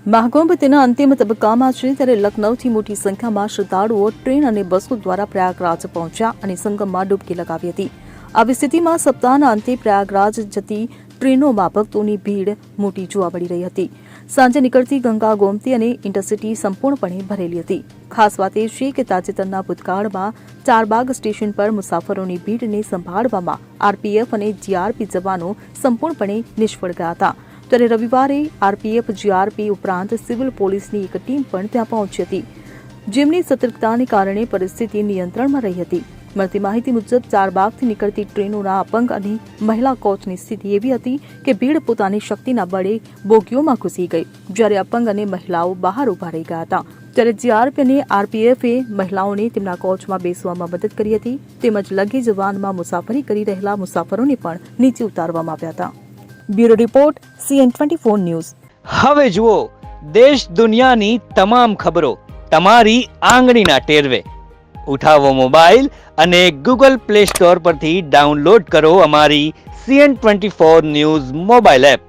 મહાકુંભ તેના અંતિમ તબક્કામાં છે, ત્યારે લખનૌથી મોટી સંખ્યામાં શ્રદ્ધાળુઓ ટ્રેન અને બસો દ્વારા પ્રયાગરાજ પહોંચ્યા અને સંગમમાં ડૂબકી લગાવી હતી. આવી સ્થિતિમાં સપ્તાહના અંતે પ્રયાગરાજ જતી ટ્રેનોમાં ભક્તોની ભીડ મોટી જોવા મળી રહી હતી. સાંજે નીકળતી ગંગા, ગોમતી અને ઇન્ટરસિટી સંપૂર્ણપણે ભરેલી હતી. ખાસ વાત એ છે કે તાજેતરના ભૂતકાળમાં ચારબાગ સ્ટેશન પર મુસાફરોની ભીડને સંભાળવામાં આરપીએફ અને જીઆરપી જવાનો સંપૂર્ણપણે નિષ્ફળ ગયા હતા. ત્યારે રવિવારે આરપીએફ, જીઆરપી ઉપરાંત સિવિલ પોલીસની એક ટીમ પણ ત્યાં પહોંચી હતી, જેમની સતર્કતાને કારણે પરિસ્થિતિ નિયંત્રણમાં રહી હતી. મળતી માહિતી મુજબ ચારબાગથી નીકળતી ટ્રેનોના અપંગ અને મહિલા કોચની સ્થિતિ એવી હતી કે ભીડ પોતાની શક્તિના બળે બોગીઓમાં ઘૂસી ગઈ, જ્યારે અપંગ અને મહિલાઓ બહાર ઉભા રહી ગયા હતા. ત્યારે જીઆરપી અને આરપીએફે મહિલાઓને તેમના કોચમાં બેસવામાં મદદ કરી હતી, તેમજ લગેજ વાનમાં મુસાફરી કરી રહેલા મુસાફરોને પણ નીચે ઉતારવામાં આવ્યા હતા. Bureau report, CN24 news. હવે જુઓ દેશ દુનિયાની તમામ ખબરો તમારી આંગળીના ટેરવે. ઉઠાવો મોબાઈલ અને Google Play Store પરથી ડાઉનલોડ કરો અમારી CN24 ન્યૂઝ મોબાઈલ એપ.